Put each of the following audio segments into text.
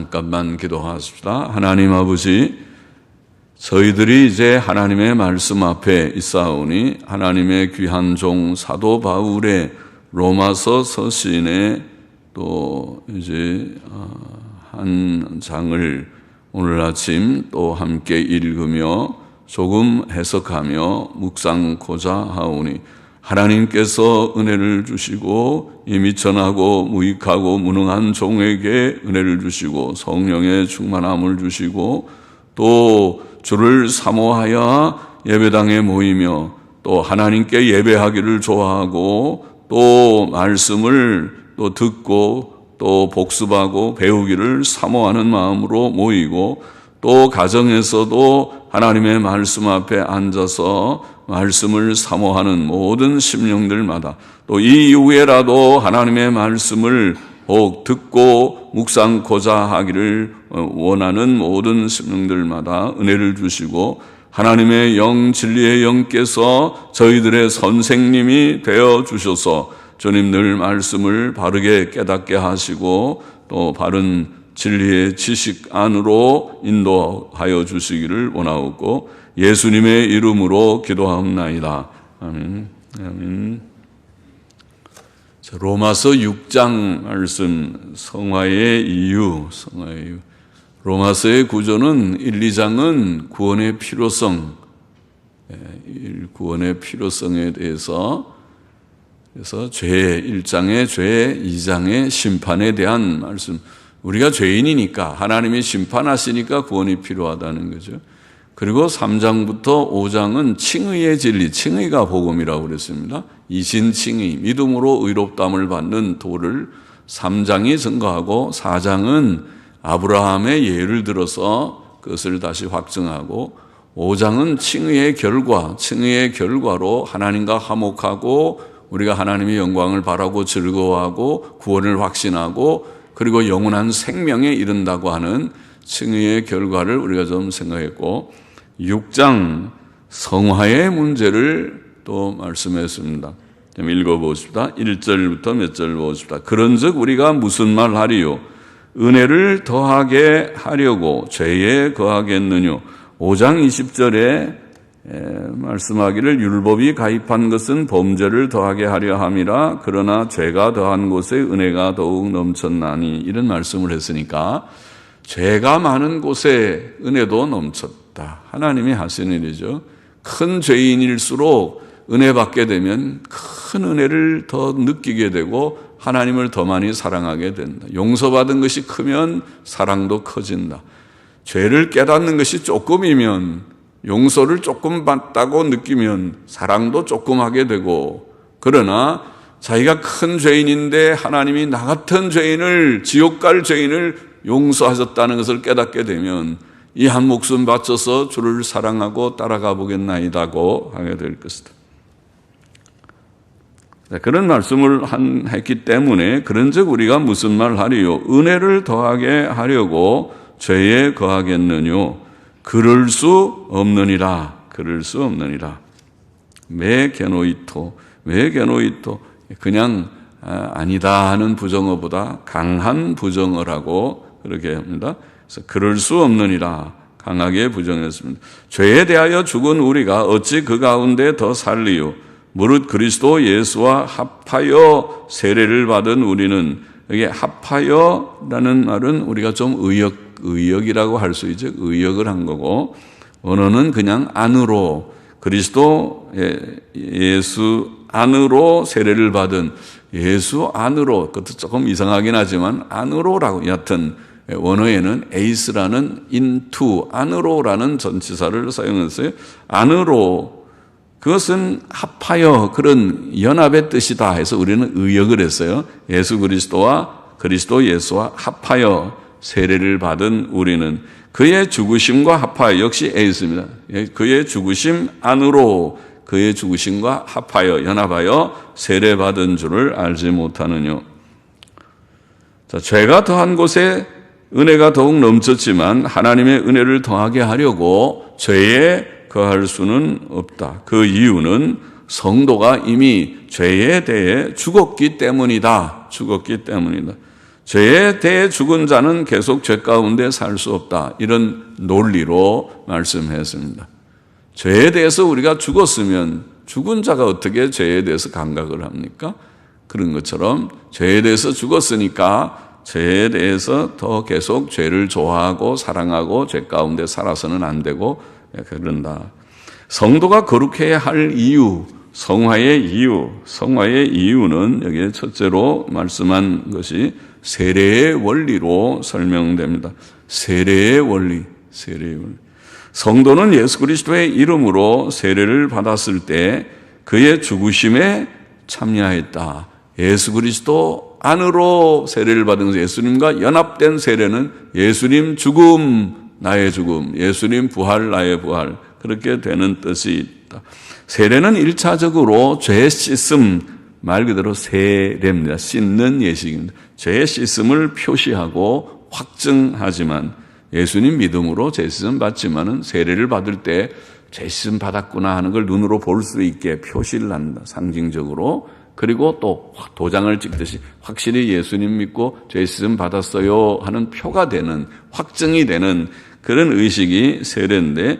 잠깐만 기도하십시다. 하나님 아버지, 저희들이 이제 하나님의 말씀 앞에 있사오니 하나님의 귀한 종 사도 바울의 로마서 서신에 또 이제 한 장을 오늘 아침 또 함께 읽으며 조금 해석하며 묵상코자 하오니 하나님께서 은혜를 주시고 이 미천하고 무익하고 무능한 종에게 은혜를 주시고 성령의 충만함을 주시고 또 주를 사모하여 예배당에 모이며 또 하나님께 예배하기를 좋아하고 또 말씀을 또 듣고 또 복습하고 배우기를 사모하는 마음으로 모이고 또 가정에서도 하나님의 말씀 앞에 앉아서 말씀을 사모하는 모든 심령들마다 또 이 이후에라도 하나님의 말씀을 혹 듣고 묵상코자 하기를 원하는 모든 심령들마다 은혜를 주시고 하나님의 영 진리의 영께서 저희들의 선생님이 되어 주셔서 주님 늘 말씀을 바르게 깨닫게 하시고 또 바른 진리의 지식 안으로 인도하여 주시기를 원하옵고 예수님의 이름으로 기도하옵나이다. 아멘. 아멘. 로마서 6장 말씀, 성화의 이유. 로마서의 구조는 1, 2장은 구원의 필요성, 구원의 필요성에 대해서 그래서 죄 1장의 죄, 2장의 심판에 대한 말씀. 우리가 죄인이니까 하나님이 심판하시니까 구원이 필요하다는 거죠. 그리고 3장부터 5장은 칭의의 진리, 칭의가 복음이라고 그랬습니다. 이신칭의, 믿음으로 의롭다함을 받는 도를 3장이 증거하고 4장은 아브라함의 예를 들어서 그것을 다시 확증하고 5장은 칭의의 결과, 칭의의 결과로 하나님과 화목하고 우리가 하나님의 영광을 바라고 즐거워하고 구원을 확신하고 그리고 영원한 생명에 이른다고 하는 칭의의 결과를 우리가 좀 생각했고 6장 성화의 문제를 또 말씀했습니다. 좀 읽어보십시다. 1절부터 몇 절 보십시다. 그런즉 우리가 무슨 말 하리요? 은혜를 더하게 하려고 죄에 거하겠느뇨? 5장 20절에 말씀하기를 율법이 가입한 것은 범죄를 더하게 하려 함이라 그러나 죄가 더한 곳에 은혜가 더욱 넘쳤나니 이런 말씀을 했으니까 죄가 많은 곳에 은혜도 넘쳤다. 하나님이 하시는 일이죠. 큰 죄인일수록 은혜 받게 되면 큰 은혜를 더 느끼게 되고 하나님을 더 많이 사랑하게 된다. 용서받은 것이 크면 사랑도 커진다. 죄를 깨닫는 것이 조금이면 용서를 조금 받다고 느끼면 사랑도 조금 하게 되고 그러나 자기가 큰 죄인인데 하나님이 나 같은 죄인을 지옥 갈 죄인을 용서하셨다는 것을 깨닫게 되면 이 한 목숨 바쳐서 주를 사랑하고 따라가 보겠나이다고 하게 될 것이다. 그런 말씀을 했기 때문에 그런즉 우리가 무슨 말 하리요? 은혜를 더하게 하려고 죄에 거하겠느뇨? 그럴 수 없느니라. 그럴 수 없느니라. 매 게노이토 그냥 아니다 하는 부정어보다 강한 부정어라고 그렇게 합니다. 그래서 그럴 수 없느니라 강하게 부정했습니다. 죄에 대하여 죽은 우리가 어찌 그 가운데 더 살리요? 무릇 그리스도 예수와 합하여 세례를 받은 우리는 여기 합하여라는 말은 우리가 좀 의역이라고 할 수 있죠. 의역을 한 거고 언어는 그냥 안으로 그리스도 예수 안으로 세례를 받은 예수 안으로 그것도 조금 이상하긴 하지만 안으로라고 여하튼 원어에는 에이스라는 into 안으로라는 전치사를 사용했어요. 안으로 그것은 합하여 그런 연합의 뜻이다 해서 우리는 의역을 했어요. 예수 그리스도와 그리스도 예수와 합하여 세례를 받은 우리는 그의 죽으심과 합하여 역시 에이스입니다. 그의 죽으심 안으로 그의 죽으심과 합하여 연합하여 세례받은 줄을 알지 못하느뇨. 자, 죄가 더한 곳에 은혜가 더욱 넘쳤지만 하나님의 은혜를 더하게 하려고 죄에 거할 수는 없다. 그 이유는 성도가 이미 죄에 대해 죽었기 때문이다. 죄에 대해 죽은 자는 계속 죄 가운데 살 수 없다. 이런 논리로 말씀했습니다. 죄에 대해서 우리가 죽었으면 죽은 자가 어떻게 죄에 대해서 감각을 합니까? 그런 것처럼 죄에 대해서 죽었으니까 죄에 대해서 더 계속 죄를 좋아하고 사랑하고 죄 가운데 살아서는 안 되고 그런다. 성도가 거룩해야 할 이유, 성화의 이유는 여기에 첫째로 말씀한 것이 세례의 원리로 설명됩니다. 세례의 원리. 성도는 예수 그리스도의 이름으로 세례를 받았을 때 그의 죽으심에 참여했다. 예수 그리스도 안으로 세례를 받은 예수님과 연합된 세례는 예수님 죽음, 나의 죽음, 예수님 부활, 나의 부활, 그렇게 되는 뜻이 있다. 세례는 1차적으로 죄 씻음, 말 그대로 세례입니다. 씻는 예식입니다. 죄 씻음을 표시하고 확증하지만 예수님 믿음으로 죄 씻음 받지만은 세례를 받을 때 죄 씻음 받았구나 하는 걸 눈으로 볼 수 있게 표시를 한다. 상징적으로. 그리고 또 도장을 찍듯이 확실히 예수님 믿고 죄 씻음 받았어요 하는 표가 되는, 확증이 되는 그런 의식이 세례인데,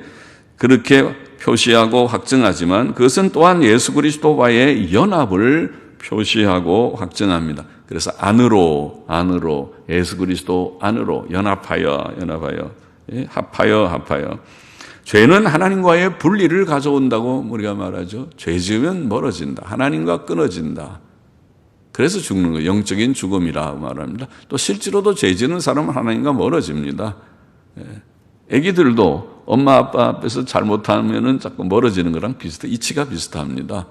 그렇게 표시하고 확증하지만 그것은 또한 예수 그리스도와의 연합을 표시하고 확증합니다. 그래서 안으로 예수 그리스도 안으로 연합하여 합하여 죄는 하나님과의 분리를 가져온다고 우리가 말하죠. 죄 지으면 멀어진다. 하나님과 끊어진다. 그래서 죽는 거예요. 영적인 죽음이라 말합니다. 또 실제로도 죄 지는 사람은 하나님과 멀어집니다. 애기들도 엄마 아빠 앞에서 잘못하면은 자꾸 멀어지는 거랑 비슷해. 이치가 비슷합니다.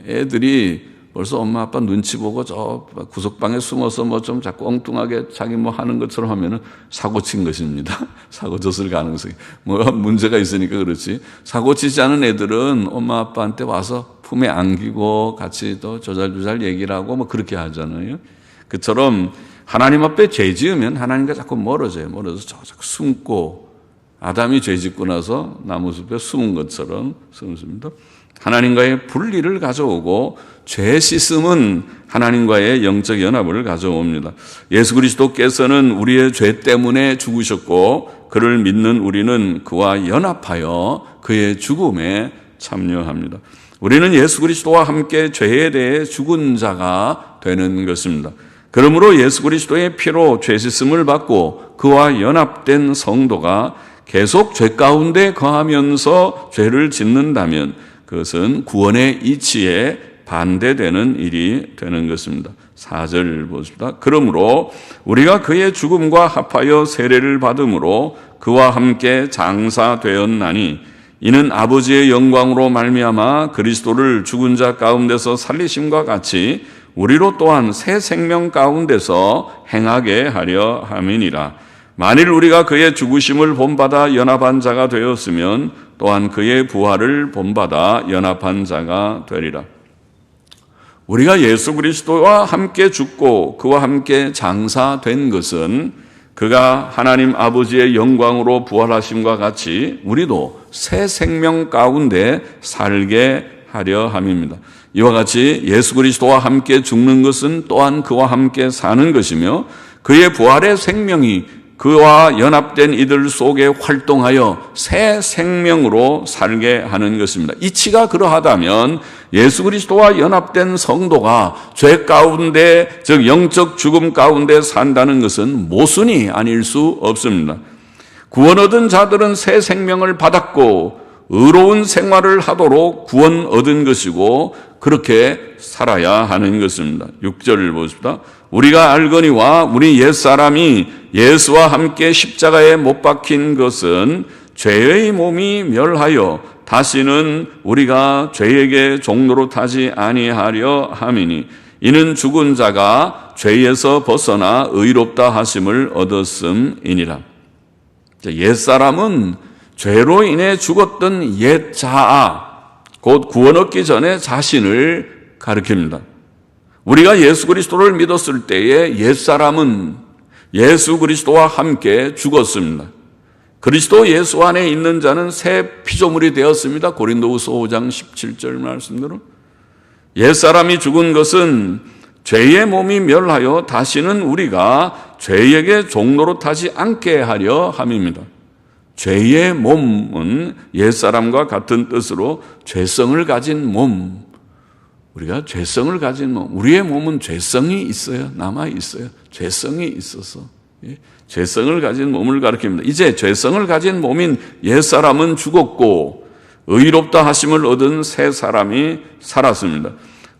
애들이 벌써 엄마 아빠 눈치 보고 저 구석방에 숨어서 뭐 좀 자꾸 엉뚱하게 자기 뭐 하는 것처럼 하면은 사고 친 것입니다. 사고 쳤을 가능성이. 뭐 문제가 있으니까 그렇지. 사고 치지 않은 애들은 엄마 아빠한테 와서 품에 안기고 같이 또 조잘조잘 얘기를 하고 뭐 그렇게 하잖아요. 그처럼 하나님 앞에 죄 지으면 하나님과 자꾸 멀어져요. 멀어져서 자꾸 숨고, 아담이 죄 짓고 나서 나무숲에 숨은 것처럼 숨습니다. 하나님과의 분리를 가져오고 죄 씻음은 하나님과의 영적 연합을 가져옵니다. 예수 그리스도께서는 우리의 죄 때문에 죽으셨고 그를 믿는 우리는 그와 연합하여 그의 죽음에 참여합니다. 우리는 예수 그리스도와 함께 죄에 대해 죽은 자가 되는 것입니다. 그러므로 예수 그리스도의 피로 죄 씻음을 받고 그와 연합된 성도가 계속 죄 가운데 거하면서 죄를 짓는다면 그것은 구원의 이치에 반대되는 일이 되는 것입니다. 4절 보십니다. 그러므로 우리가 그의 죽음과 합하여 세례를 받음으로 그와 함께 장사되었나니 이는 아버지의 영광으로 말미암아 그리스도를 죽은 자 가운데서 살리심과 같이 우리로 또한 새 생명 가운데서 행하게 하려 함이니라. 만일 우리가 그의 죽으심을 본받아 연합한 자가 되었으면 또한 그의 부활을 본받아 연합한 자가 되리라. 우리가 예수 그리스도와 함께 죽고 그와 함께 장사된 것은 그가 하나님 아버지의 영광으로 부활하심과 같이 우리도 새 생명 가운데 살게 하려 함입니다. 이와 같이 예수 그리스도와 함께 죽는 것은 또한 그와 함께 사는 것이며 그의 부활의 생명이 그와 연합된 이들 속에 활동하여 새 생명으로 살게 하는 것입니다. 이치가 그러하다면 예수 그리스도와 연합된 성도가 죄 가운데, 즉 영적 죽음 가운데 산다는 것은 모순이 아닐 수 없습니다. 구원 얻은 자들은 새 생명을 받았고 의로운 생활을 하도록 구원 얻은 것이고 그렇게 살아야 하는 것입니다. 6절을 보십시다. 우리가 알거니와 우리 옛사람이 예수와 함께 십자가에 못 박힌 것은 죄의 몸이 멸하여 다시는 우리가 죄에게 종로로 타지 아니하려 함이니 이는 죽은 자가 죄에서 벗어나 의롭다 하심을 얻었음이니라. 옛사람은 죄로 인해 죽었던 옛 자아, 곧 구원 얻기 전에 자신을 가리킵니다. 우리가 예수 그리스도를 믿었을 때에 옛사람은 예수 그리스도와 함께 죽었습니다. 그리스도 예수 안에 있는 자는 새 피조물이 되었습니다. 고린도후서 5장 17절 말씀대로. 옛사람이 죽은 것은 죄의 몸이 멸하여 다시는 우리가 죄에게 종로로 타지 않게 하려 함입니다. 죄의 몸은 옛사람과 같은 뜻으로 죄성을 가진 몸, 우리가 죄성을 가진 몸, 우리의 몸은 죄성이 있어요. 남아 있어요. 죄성이 있어서 죄성을 가진 몸을 가리킵니다. 이제 죄성을 가진 몸인 옛사람은 죽었고 의롭다 하심을 얻은 새 사람이 살았습니다.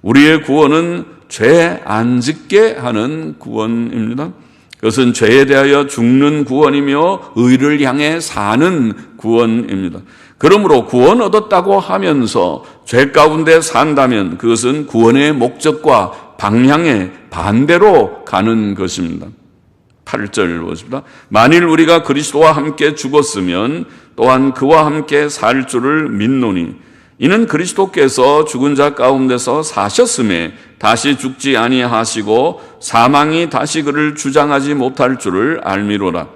우리의 구원은 죄 안 짓게 하는 구원입니다. 그것은 죄에 대하여 죽는 구원이며 의를 향해 사는 구원입니다. 그러므로 구원 얻었다고 하면서 죄 가운데 산다면 그것은 구원의 목적과 방향의 반대로 가는 것입니다. 8절 보십니다. 만일 우리가 그리스도와 함께 죽었으면 또한 그와 함께 살 줄을 믿노니 이는 그리스도께서 죽은 자 가운데서 사셨음에 다시 죽지 아니하시고 사망이 다시 그를 주장하지 못할 줄을 알미로라.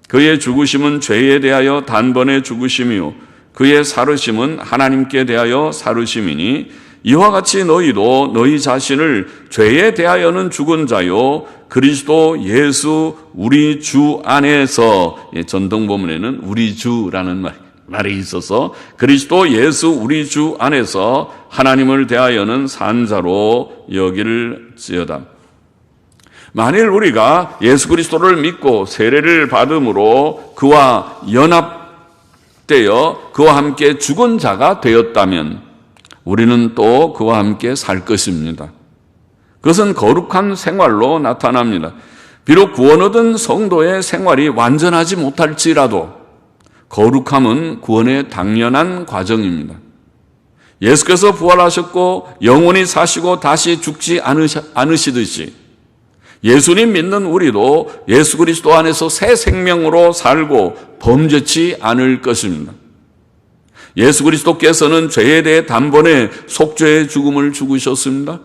그의 죽으심은 죄에 대하여 단번에 죽으심이요 그의 살으심은 하나님께 대하여 살으심이니 이와 같이 너희도 너희 자신을 죄에 대하여는 죽은 자요 그리스도 예수 우리 주 안에서, 전통 본문에는 우리 주라는 말이 있어서 그리스도 예수 우리 주 안에서 하나님을 대하여는 산 자로 여길지어다. 만일 우리가 예수 그리스도를 믿고 세례를 받음으로 그와 연합되어 그와 함께 죽은 자가 되었다면 우리는 또 그와 함께 살 것입니다. 그것은 거룩한 생활로 나타납니다. 비록 구원 얻은 성도의 생활이 완전하지 못할지라도 거룩함은 구원의 당연한 과정입니다. 예수께서 부활하셨고 영원히 사시고 다시 죽지 않으시듯이 예수님 믿는 우리도 예수 그리스도 안에서 새 생명으로 살고 범죄치 않을 것입니다. 예수 그리스도께서는 죄에 대해 단번에 속죄의 죽음을 죽으셨습니다.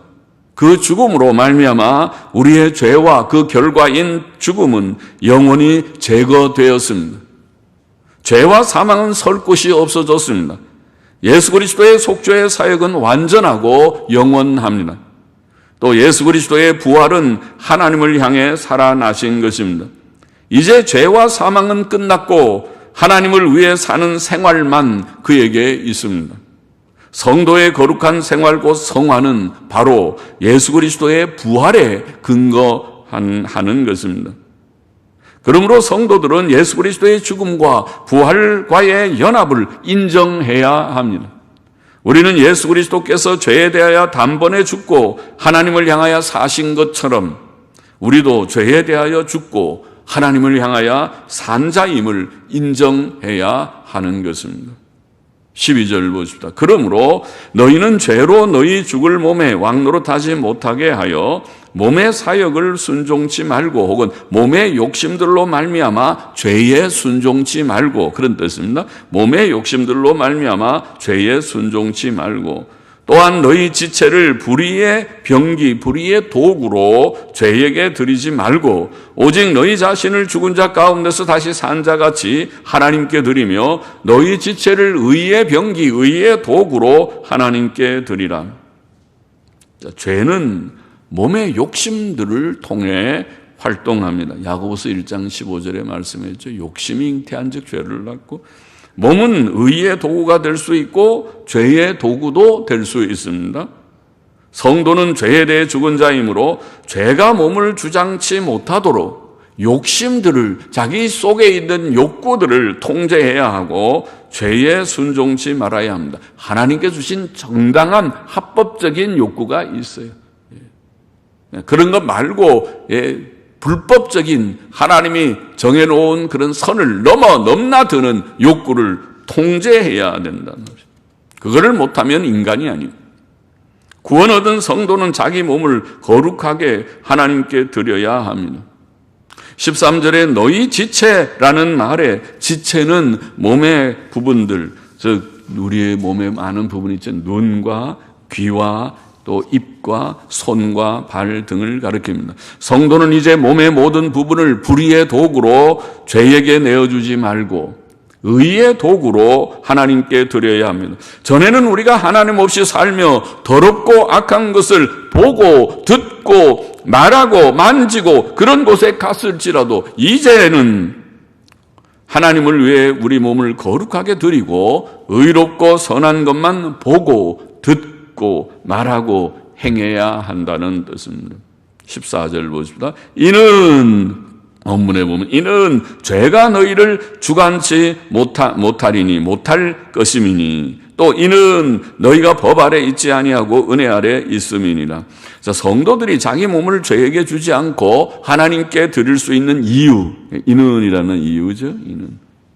그 죽음으로 말미암아 우리의 죄와 그 결과인 죽음은 영원히 제거되었습니다. 죄와 사망은 설 곳이 없어졌습니다. 예수 그리스도의 속죄의 사역은 완전하고 영원합니다. 또 예수 그리스도의 부활은 하나님을 향해 살아나신 것입니다. 이제 죄와 사망은 끝났고 하나님을 위해 사는 생활만 그에게 있습니다. 성도의 거룩한 생활 곧 성화는 바로 예수 그리스도의 부활에 근거하는 것입니다. 그러므로 성도들은 예수 그리스도의 죽음과 부활과의 연합을 인정해야 합니다. 우리는 예수 그리스도께서 죄에 대하여 단번에 죽고 하나님을 향하여 사신 것처럼 우리도 죄에 대하여 죽고 하나님을 향하여 산 자임을 인정해야 하는 것입니다. 12절 보십시다. 그러므로 너희는 죄로 너희 죽을 몸에 왕노릇하지 못하게 하여 몸의 사역을 순종치 말고 혹은 몸의 욕심들로 말미암아 죄에 순종치 말고, 그런 뜻입니다. 몸의 욕심들로 말미암아 죄에 순종치 말고 또한 너희 지체를 불의의 병기, 불의의 도구로 죄에게 드리지 말고 오직 너희 자신을 죽은 자 가운데서 다시 산 자같이 하나님께 드리며 너희 지체를 의의 병기, 의의 도구로 하나님께 드리라. 자, 죄는 몸의 욕심들을 통해 활동합니다. 야고보서 1장 15절에 말씀했죠. 욕심이 잉태한 즉 죄를 낳고, 몸은 의의 도구가 될 수 있고 죄의 도구도 될 수 있습니다. 성도는 죄에 대해 죽은 자이므로 죄가 몸을 주장치 못하도록 욕심들을, 자기 속에 있는 욕구들을 통제해야 하고 죄에 순종치 말아야 합니다. 하나님께 주신 정당한 합법적인 욕구가 있어요. 그런 것 말고 불법적인 하나님이 정해놓은 그런 선을 넘나드는 욕구를 통제해야 된다는 것입니다. 그거를 못하면 인간이 아닙니다. 구원 얻은 성도는 자기 몸을 거룩하게 하나님께 드려야 합니다. 13절에 너희 지체라는 말에 지체는 몸의 부분들, 즉 우리의 몸에 많은 부분이 있죠. 눈과 귀와 또 입과 손과 발 등을 가리킵니다. 성도는 이제 몸의 모든 부분을 불의의 도구로 죄에게 내어주지 말고 의의 도구로 하나님께 드려야 합니다. 전에는 우리가 하나님 없이 살며 더럽고 악한 것을 보고 듣고 말하고 만지고 그런 곳에 갔을지라도 이제는 하나님을 위해 우리 몸을 거룩하게 드리고 의롭고 선한 것만 보고 듣고 말하고 행해야 한다는 뜻입니다. 14절 보십시다. 이는 본문에 보면 이는 죄가 너희를 주관치 못하리니 못할 것임이니 또 이는 너희가 법 아래 있지 아니하고 은혜 아래 있음이니라. 자, 성도들이 자기 몸을 죄에게 주지 않고 하나님께 드릴 수 있는 이유, 이는이라는 이유죠.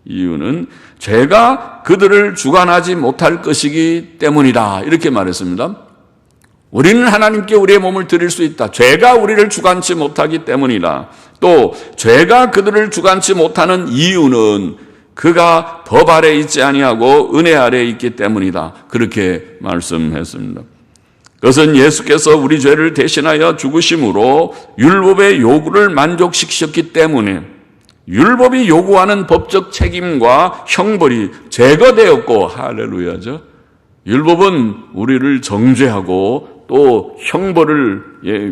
이유는 죄가 그들을 주관하지 못할 것이기 때문이다. 이렇게 말했습니다. 우리는 하나님께 우리의 몸을 드릴 수 있다. 죄가 우리를 주관치 못하기 때문이다. 또 죄가 그들을 주관치 못하는 이유는 그가 법 아래 있지 아니하고 은혜 아래 있기 때문이다. 그렇게 말씀했습니다. 그것은 예수께서 우리 죄를 대신하여 죽으심으로 율법의 요구를 만족시키셨기 때문에 율법이 요구하는 법적 책임과 형벌이 제거되었고, 할렐루야죠. 율법은 우리를 정죄하고 또 형벌을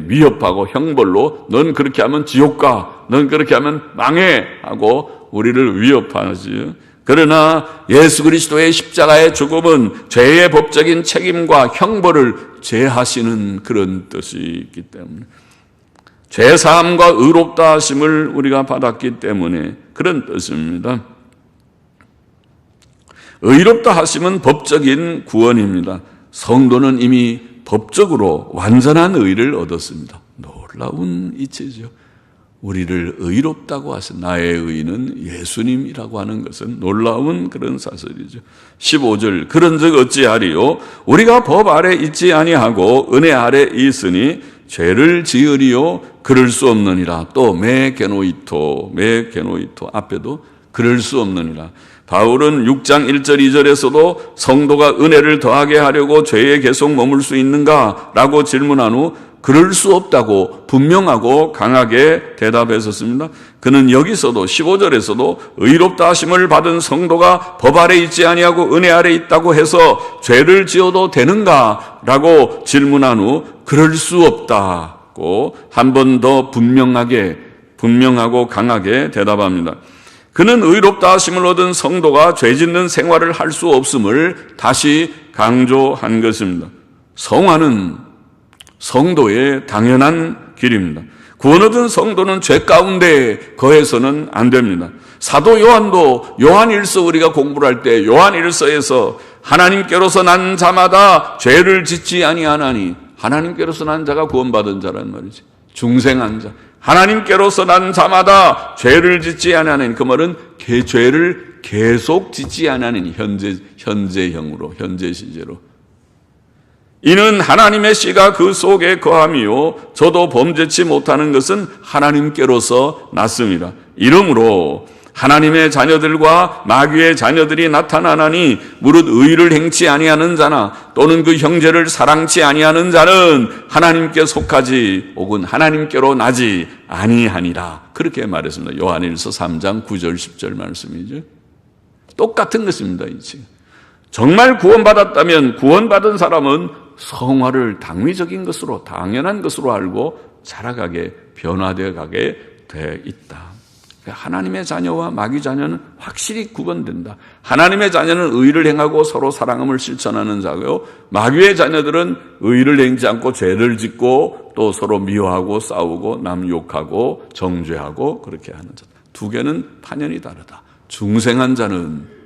위협하고 형벌로 넌 그렇게 하면 지옥 가, 넌 그렇게 하면 망해 하고 우리를 위협하지. 그러나 예수 그리스도의 십자가의 죽음은 죄의 법적인 책임과 형벌을 제하시는 그런 뜻이 있기 때문에 죄사함과 의롭다 하심을 우리가 받았기 때문에 그런 뜻입니다. 의롭다 하심은 법적인 구원입니다. 성도는 이미 법적으로 완전한 의를 얻었습니다. 놀라운 이치죠. 우리를 의롭다고 하신 나의 의는 예수님이라고 하는 것은 놀라운 그런 사실이죠. 15절 그런즉 어찌하리요? 우리가 법 아래 있지 아니하고 은혜 아래 있으니 죄를 지으리요? 그럴 수 없느니라. 또 메게노이토 앞에도 그럴 수 없느니라. 바울은 6장 1절 2절에서도 성도가 은혜를 더하게 하려고 죄에 계속 머물 수 있는가라고 질문한 후 그럴 수 없다고 분명하고 강하게 대답했었습니다. 그는 여기서도 15절에서도 의롭다 하심을 받은 성도가 법 아래 있지 아니하고 은혜 아래 있다고 해서 죄를 지어도 되는가라고 질문한 후 그럴 수 없다고 한 번 더 분명하고 강하게 대답합니다. 그는 의롭다 하심을 얻은 성도가 죄 짓는 생활을 할 수 없음을 다시 강조한 것입니다. 성화는 성도의 당연한 길입니다. 구원 얻은 성도는 죄 가운데 거해서는 안 됩니다. 사도 요한도 요한일서 우리가 공부를 할 때 요한일서에서 하나님께로서 난 자마다 죄를 짓지 아니하나니 하나님께로서 난 자가 구원받은 자란 말이지. 중생한 자. 하나님께로서 난 자마다 죄를 짓지 아니하나니 그 말은 죄를 계속 짓지 아니하나니 현재형으로 현재 시제로 이는 하나님의 씨가 그 속에 거함이요 저도 범죄치 못하는 것은 하나님께로서 났습니다. 이러므로 하나님의 자녀들과 마귀의 자녀들이 나타나나니 무릇 의를 행치 아니하는 자나 또는 그 형제를 사랑치 아니하는 자는 하나님께 속하지 혹은 하나님께로 나지 아니하니라. 그렇게 말했습니다. 요한일서 3장 9절 10절 말씀이죠. 똑같은 것입니다. 이제 정말 구원받았다면 구원받은 사람은 성화를 당위적인 것으로 당연한 것으로 알고 자라가게 변화되어 가게 돼 있다. 하나님의 자녀와 마귀 자녀는 확실히 구분된다. 하나님의 자녀는 의를 행하고 서로 사랑함을 실천하는 자고요. 마귀의 자녀들은 의를 행지 않고 죄를 짓고 또 서로 미워하고 싸우고 남 욕하고 정죄하고 그렇게 하는 자. 두 개는 판연이 다르다. 중생한 자는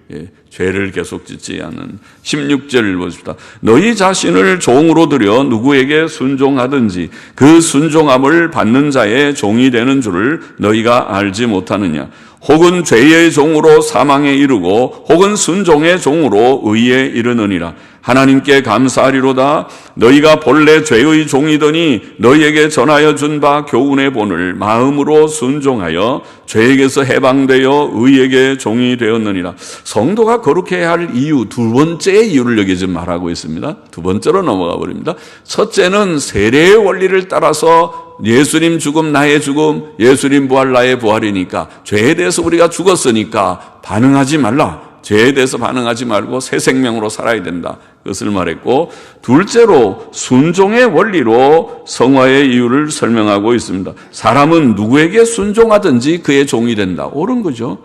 죄를 계속 짓지 않는 16절을 보십시다. 너희 자신을 종으로 들여 누구에게 순종하든지 그 순종함을 받는 자의 종이 되는 줄을 너희가 알지 못하느냐. 혹은 죄의 종으로 사망에 이르고 혹은 순종의 종으로 의에 이르느니라. 하나님께 감사하리로다. 너희가 본래 죄의 종이더니 너희에게 전하여 준 바 교훈의 본을 마음으로 순종하여 죄에게서 해방되어 의에게 종이 되었느니라. 성도가 거룩해야 할 이유, 두 번째 이유를 여기 지금 말하고 있습니다. 두 번째로 넘어가 버립니다. 첫째는 세례의 원리를 따라서 예수님 죽음 나의 죽음, 예수님 부활 나의 부활이니까 죄에 대해서 우리가 죽었으니까 반응하지 말라. 죄에 대해서 반응하지 말고 새 생명으로 살아야 된다. 그것을 말했고, 둘째로 순종의 원리로 성화의 이유를 설명하고 있습니다. 사람은 누구에게 순종하든지 그의 종이 된다. 옳은 거죠.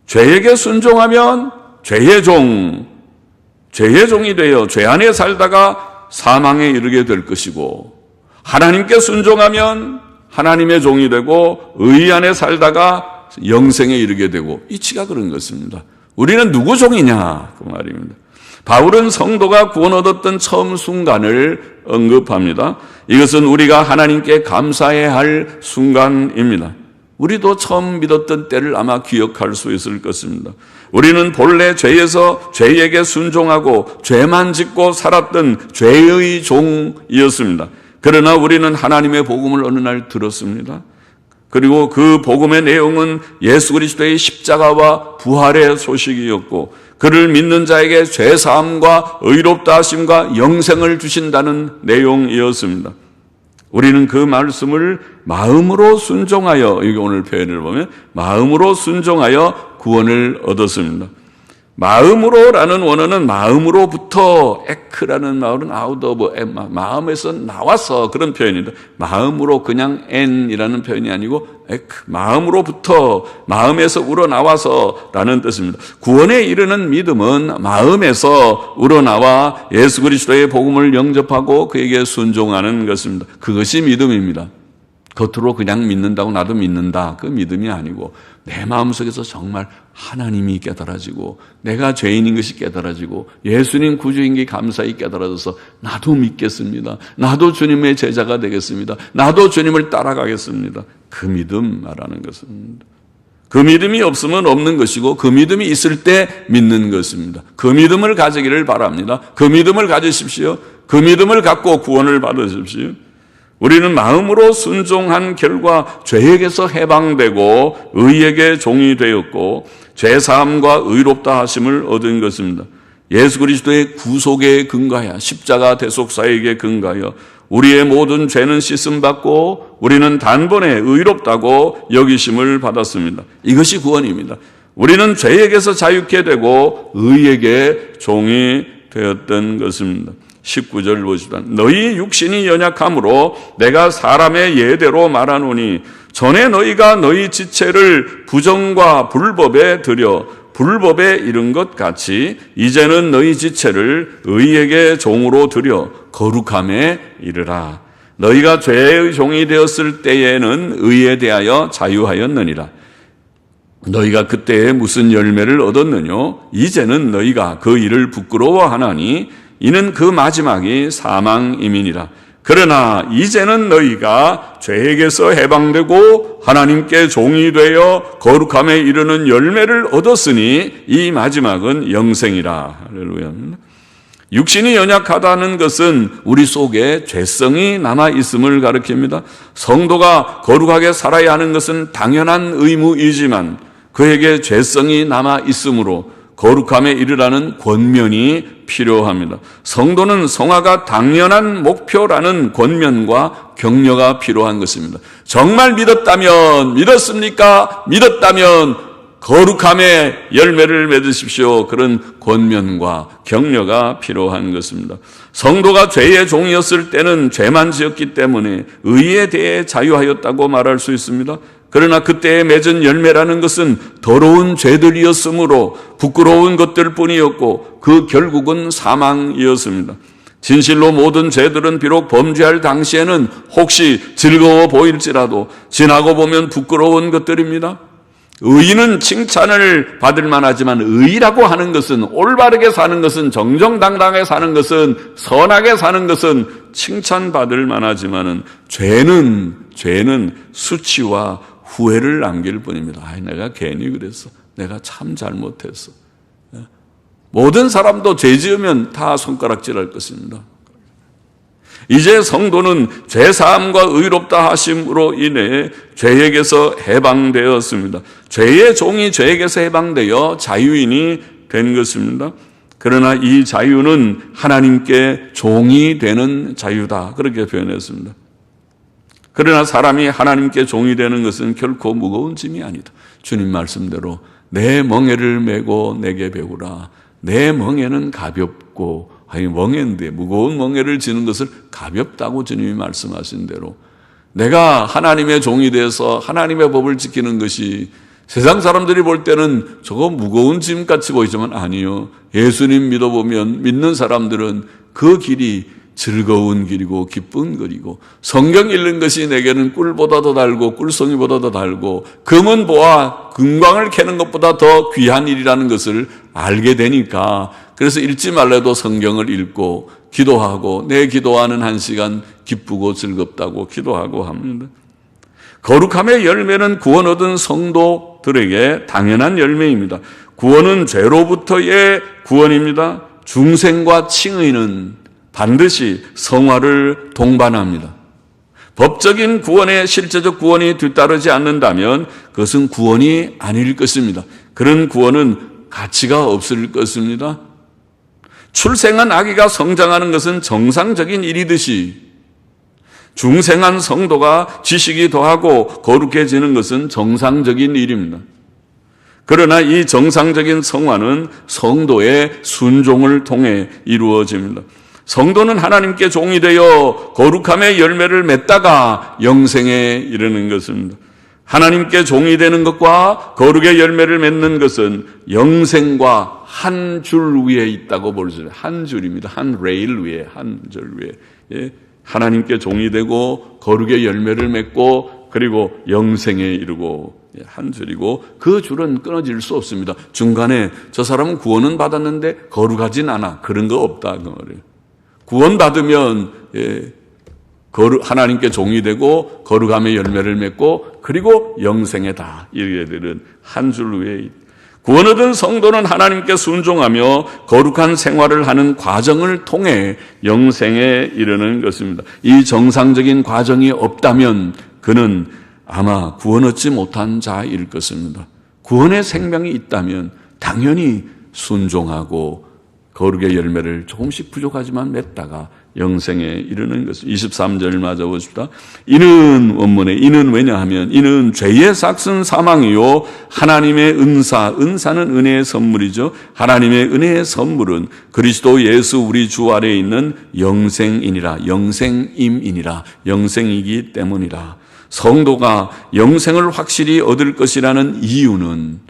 죄에게 순종하면 죄의 종이 되어 죄 안에 살다가 사망에 이르게 될 것이고, 하나님께 순종하면 하나님의 종이 되고 의 안에 살다가 영생에 이르게 되고, 이치가 그런 것입니다. 우리는 누구 종이냐 그 말입니다. 바울은 성도가 구원 얻었던 처음 순간을 언급합니다. 이것은 우리가 하나님께 감사해야 할 순간입니다. 우리도 처음 믿었던 때를 아마 기억할 수 있을 것입니다. 우리는 본래 죄에서 죄에게 순종하고 죄만 짓고 살았던 죄의 종이었습니다. 그러나 우리는 하나님의 복음을 어느 날 들었습니다. 그리고 그 복음의 내용은 예수 그리스도의 십자가와 부활의 소식이었고, 그를 믿는 자에게 죄사함과 의롭다 하심과 영생을 주신다는 내용이었습니다. 우리는 그 말씀을 마음으로 순종하여, 여기 오늘 표현을 보면 마음으로 순종하여 구원을 얻었습니다. 마음으로라는 원어는 마음으로부터, 에크라는 말은 out of, 마음에서 나와서 그런 표현입니다. 마음으로 그냥 n이라는 표현이 아니고 에크, 마음으로부터, 마음에서 우러나와서 라는 뜻입니다. 구원에 이르는 믿음은 마음에서 우러나와 예수 그리스도의 복음을 영접하고 그에게 순종하는 것입니다. 그것이 믿음입니다. 겉으로 그냥 믿는다고 나도 믿는다, 그 믿음이 아니고 내 마음속에서 정말 하나님이 깨달아지고 내가 죄인인 것이 깨달아지고 예수님 구주인 게 감사히 깨달아져서 나도 믿겠습니다. 나도 주님의 제자가 되겠습니다. 나도 주님을 따라가겠습니다. 그 믿음 말하는 것입니다. 그 믿음이 없으면 없는 것이고 그 믿음이 있을 때 믿는 것입니다. 그 믿음을 가지기를 바랍니다. 그 믿음을 가지십시오. 그 믿음을 갖고 구원을 받으십시오. 우리는 마음으로 순종한 결과 죄에게서 해방되고 의에게 종이 되었고 죄사함과 의롭다 하심을 얻은 것입니다. 예수 그리스도의 구속에 근거하여 십자가 대속사에게 근거하여 우리의 모든 죄는 씻음받고 우리는 단번에 의롭다고 여기심을 받았습니다. 이것이 구원입니다. 우리는 죄에게서 자유케 되고 의에게 종이 되었던 것입니다. 19절 보시다. 너희 육신이 연약함으로 내가 사람의 예대로 말하노니 전에 너희가 너희 지체를 부정과 불법에 들여 불법에 이른 것 같이 이제는 너희 지체를 의에게 종으로 들여 거룩함에 이르라. 너희가 죄의 종이 되었을 때에는 의에 대하여 자유하였느니라. 너희가 그때에 무슨 열매를 얻었느뇨? 이제는 너희가 그 일을 부끄러워하나니 이는 그 마지막이 사망임이니라. 그러나 이제는 너희가 죄에게서 해방되고 하나님께 종이 되어 거룩함에 이르는 열매를 얻었으니 이 마지막은 영생이라. 할렐루야. 육신이 연약하다는 것은 우리 속에 죄성이 남아있음을 가리킵니다. 성도가 거룩하게 살아야 하는 것은 당연한 의무이지만 그에게 죄성이 남아있으므로 거룩함에 이르라는 권면이 필요합니다. 성도는 성화가 당연한 목표라는 권면과 격려가 필요한 것입니다. 정말 믿었습니까? 믿었다면 거룩함의 열매를 맺으십시오. 그런 권면과 격려가 필요한 것입니다. 성도가 죄의 종이었을 때는 죄만 지었기 때문에 의에 대해 자유하였다고 말할 수 있습니다. 그러나 그때에 맺은 열매라는 것은 더러운 죄들이었으므로 부끄러운 것들 뿐이었고 그 결국은 사망이었습니다. 진실로 모든 죄들은 비록 범죄할 당시에는 혹시 즐거워 보일지라도 지나고 보면 부끄러운 것들입니다. 의인은 칭찬을 받을 만하지만 의라고 하는 것은 올바르게 사는 것은 정정당당하게 사는 것은 선하게 사는 것은 칭찬받을 만하지만은 죄는 수치와 후회를 남길 뿐입니다. 내가 괜히 그랬어. 내가 참 잘못했어. 모든 사람도 죄 지으면 다 손가락질할 것입니다. 이제 성도는 죄사함과 의롭다 하심으로 인해 죄에게서 해방되었습니다. 죄의 종이 죄에게서 해방되어 자유인이 된 것입니다. 그러나 이 자유는 하나님께 종이 되는 자유다. 그렇게 표현했습니다. 그러나 사람이 하나님께 종이 되는 것은 결코 무거운 짐이 아니다. 주님 말씀대로 내 멍에를 메고 내게 배우라. 내 멍에는 가볍고, 아니 멍에인데 무거운 멍에를 지는 것을 가볍다고 주님이 말씀하신 대로 내가 하나님의 종이 돼서 하나님의 법을 지키는 것이 세상 사람들이 볼 때는 저거 무거운 짐같이 보이지만 아니요. 예수님 믿어보면 믿는 사람들은 그 길이 즐거운 길이고 기쁜 길이고, 성경 읽는 것이 내게는 꿀보다 더 달고 꿀송이보다 더 달고 금은 보아 금광을 캐는 것보다 더 귀한 일이라는 것을 알게 되니까, 그래서 읽지 말래도 성경을 읽고 기도하고 내 기도하는 한 시간 기쁘고 즐겁다고 기도하고 합니다. 거룩함의 열매는 구원 얻은 성도들에게 당연한 열매입니다. 구원은 죄로부터의 구원입니다. 중생과 칭의는 반드시 성화를 동반합니다. 법적인 구원에 실제적 구원이 뒤따르지 않는다면 그것은 구원이 아닐 것입니다. 그런 구원은 가치가 없을 것입니다. 출생한 아기가 성장하는 것은 정상적인 일이듯이 중생한 성도가 지식이 더하고 거룩해지는 것은 정상적인 일입니다. 그러나 이 정상적인 성화는 성도의 순종을 통해 이루어집니다. 성도는 하나님께 종이 되어 거룩함의 열매를 맺다가 영생에 이르는 것입니다. 하나님께 종이 되는 것과 거룩의 열매를 맺는 것은 영생과 한 줄 위에 있다고 보죠. 한 줄입니다. 한 레일 위에, 한 줄 위에. 예. 하나님께 종이 되고 거룩의 열매를 맺고 그리고 영생에 이르고 한 줄이고, 그 줄은 끊어질 수 없습니다. 중간에 저 사람은 구원은 받았는데 거룩하진 않아, 그런 거 없다 그 말이에요. 구원받으면 하나님께 종이 되고 거룩함의 열매를 맺고 그리고 영생에 다 이르게 되는 한 줄 위에 구원 얻은 성도는 하나님께 순종하며 거룩한 생활을 하는 과정을 통해 영생에 이르는 것입니다. 이 정상적인 과정이 없다면 그는 아마 구원 얻지 못한 자일 것입니다. 구원의 생명이 있다면 당연히 순종하고 거룩의 열매를 조금씩 부족하지만 맺다가 영생에 이르는 것입니다. 23절 맞아보십시다. 이는 원문에 이는 왜냐하면 이는 죄의 삭은 사망이요 하나님의 은사는 은혜의 선물이죠. 하나님의 은혜의 선물은 그리스도 예수 우리 주 아래에 있는 영생이니라. 영생임이니라. 영생이기 때문이라. 성도가 영생을 확실히 얻을 것이라는 이유는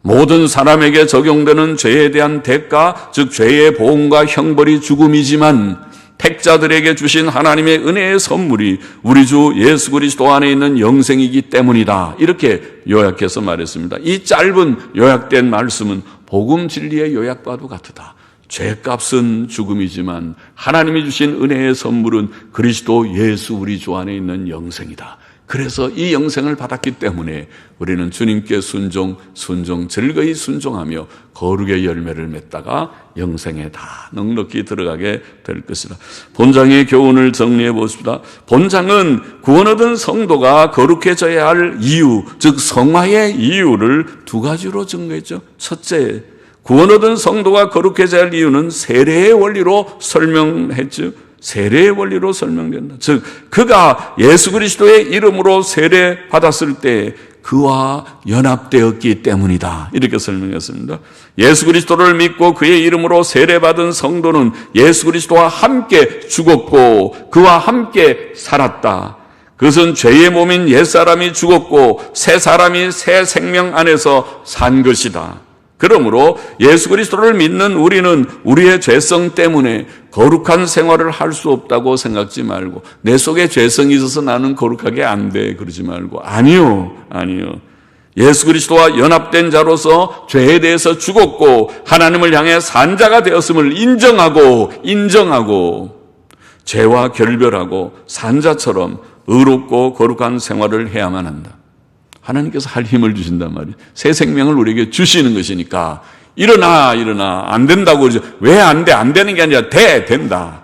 모든 사람에게 적용되는 죄에 대한 대가, 즉 죄의 보응과 형벌이 죽음이지만 택자들에게 주신 하나님의 은혜의 선물이 우리 주 예수 그리스도 안에 있는 영생이기 때문이다. 이렇게 요약해서 말했습니다. 이 짧은 요약된 말씀은 복음 진리의 요약과도 같으다. 죄값은 죽음이지만 하나님이 주신 은혜의 선물은 그리스도 예수 우리 주 안에 있는 영생이다. 그래서 이 영생을 받았기 때문에 우리는 주님께 순종, 즐거이 순종하며 거룩의 열매를 맺다가 영생에 다 넉넉히 들어가게 될 것이다. 본장의 교훈을 정리해 보십시다. 본장은 구원 얻은 성도가 거룩해져야 할 이유, 즉 성화의 이유를 두 가지로 증거했죠. 첫째, 구원 얻은 성도가 거룩해져야 할 이유는 세례의 원리로 설명했죠. 세례의 원리로 설명된다. 즉 그가 예수 그리스도의 이름으로 세례 받았을 때 그와 연합되었기 때문이다. 이렇게 설명했습니다. 예수 그리스도를 믿고 그의 이름으로 세례받은 성도는 예수 그리스도와 함께 죽었고 그와 함께 살았다. 그것은 죄의 몸인 옛사람이 죽었고 새 사람이 새 생명 안에서 산 것이다. 그러므로 예수 그리스도를 믿는 우리는 우리의 죄성 때문에 거룩한 생활을 할 수 없다고 생각지 말고, 내 속에 죄성이 있어서 나는 거룩하게 안 돼 그러지 말고, 아니요. 예수 그리스도와 연합된 자로서 죄에 대해서 죽었고 하나님을 향해 산 자가 되었음을 인정하고 죄와 결별하고 산 자처럼 의롭고 거룩한 생활을 해야만 한다. 하나님께서 할 힘을 주신단 말이에요. 새 생명을 우리에게 주시는 것이니까 일어나 안 된다고 그러죠. 왜 안 돼? 안 되는 게 아니라 된다.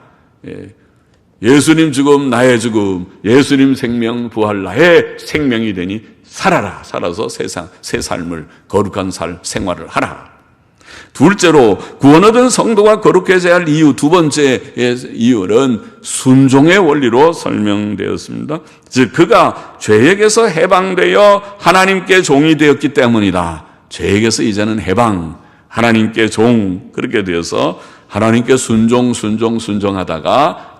예수님 죽음 나의 죽음, 예수님 생명 부활 나의 생명이 되니 살아서 새 삶을 거룩한 생활을 하라. 둘째로 구원 얻은 성도가 거룩해져야 할 이유, 두 번째 이유는 순종의 원리로 설명되었습니다. 즉 그가 죄에게서 해방되어 하나님께 종이 되었기 때문이다. 죄에게서 이제는 해방, 하나님께 종, 그렇게 되어서 하나님께 순종하다가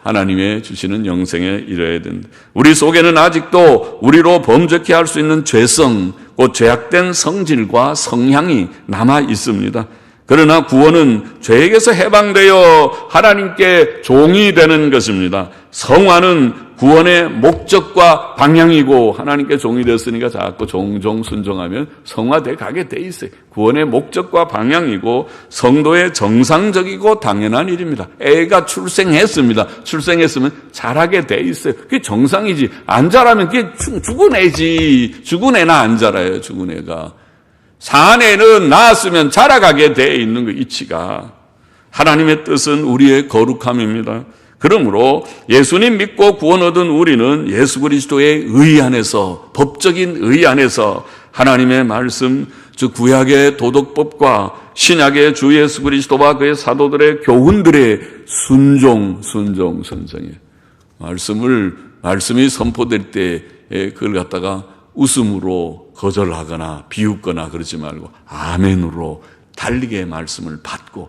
하나님의 주시는 영생에 이르러야 된다. 우리 속에는 아직도 우리로 범죄케 할 수 있는 죄성, 곧 죄악된 성질과 성향이 남아 있습니다. 그러나 구원은 죄에게서 해방되어 하나님께 종이 되는 것입니다. 성화는 구원의 목적과 방향이고, 하나님께 종이 됐으니까 자꾸 종종 순종하면 성화돼 가게 돼 있어요. 구원의 목적과 방향이고 성도의 정상적이고 당연한 일입니다. 애가 출생했습니다. 출생했으면 자라게 돼 있어요. 그게 정상이지. 안 자라면 그게 죽은 애지. 죽은 애나 안 자라요. 죽은 애가. 산 애는 낳았으면 자라가게 돼 있는 거, 이치가. 하나님의 뜻은 우리의 거룩함입니다. 그러므로 예수님 믿고 구원 얻은 우리는 예수 그리스도의 의 안에서, 법적인 의 안에서 하나님의 말씀, 즉 구약의 도덕법과 신약의 주 예수 그리스도와 그의 사도들의 교훈들의 순종이에요. 말씀이 선포될 때 그걸 갖다가 웃음으로 거절하거나 비웃거나 그러지 말고 아멘으로 달리게 말씀을 받고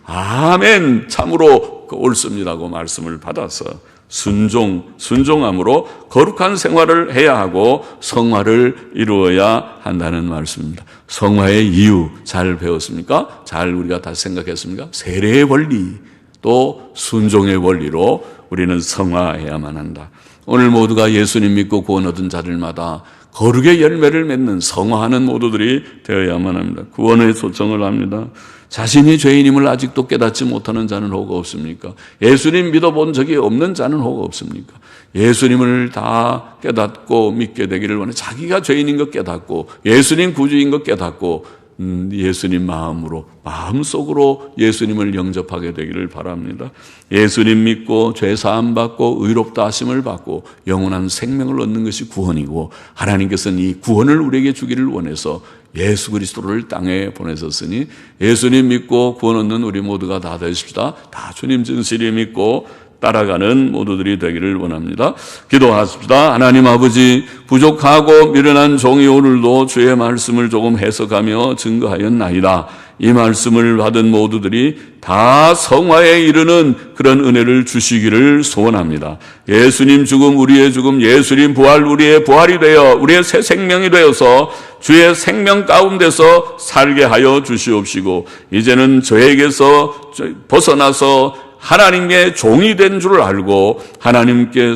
아멘 참으로 옳습니다고 말씀을 받아서 순종함으로 거룩한 생활을 해야 하고 성화를 이루어야 한다는 말씀입니다. 성화의 이유 잘 배웠습니까? 잘 우리가 다시 생각했습니까? 세례의 원리 또 순종의 원리로 우리는 성화해야만 한다. 오늘 모두가 예수님 믿고 구원 얻은 자들마다 거룩의 열매를 맺는 성화하는 모두들이 되어야만 합니다. 구원의 초청을 합니다. 자신이 죄인임을 아직도 깨닫지 못하는 자는 혹 없습니까? 예수님 믿어본 적이 없는 자는 혹 없습니까? 예수님을 다 깨닫고 믿게 되기를 원해. 자기가 죄인인 것 깨닫고 예수님 구주인 것 깨닫고 예수님 마음속으로 예수님을 영접하게 되기를 바랍니다. 예수님 믿고 죄 사함 받고 의롭다 하심을 받고 영원한 생명을 얻는 것이 구원이고, 하나님께서는 이 구원을 우리에게 주기를 원해서 예수 그리스도를 땅에 보내셨으니 예수님 믿고 구원 얻는 우리 모두가 다 되십시다. 다 주님 진실이 믿고 따라가는 모두들이 되기를 원합니다. 기도하십시다. 하나님 아버지, 부족하고 미련한 종이 오늘도 주의 말씀을 조금 해석하며 증거하였나이다. 이 말씀을 받은 모두들이 다 성화에 이르는 그런 은혜를 주시기를 소원합니다. 예수님 죽음 우리의 죽음, 예수님 부활 우리의 부활이 되어 우리의 새 생명이 되어서 주의 생명 가운데서 살게 하여 주시옵시고, 이제는 저에게서 벗어나서 하나님의 종이 된 줄 알고 하나님께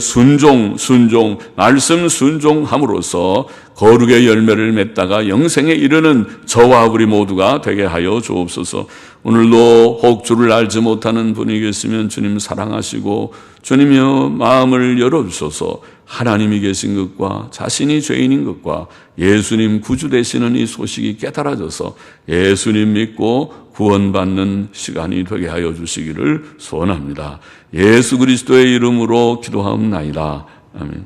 말씀 순종함으로써 거룩의 열매를 맺다가 영생에 이르는 저와 우리 모두가 되게 하여 주옵소서. 오늘도 혹 주를 알지 못하는 분이 계시면 주님 사랑하시고 주님이여 마음을 열어주셔서 하나님이 계신 것과 자신이 죄인인 것과 예수님 구주 되시는 이 소식이 깨달아져서 예수님 믿고 구원받는 시간이 되게 하여 주시기를 소원합니다. 예수 그리스도의 이름으로 기도하옵나이다. 아멘.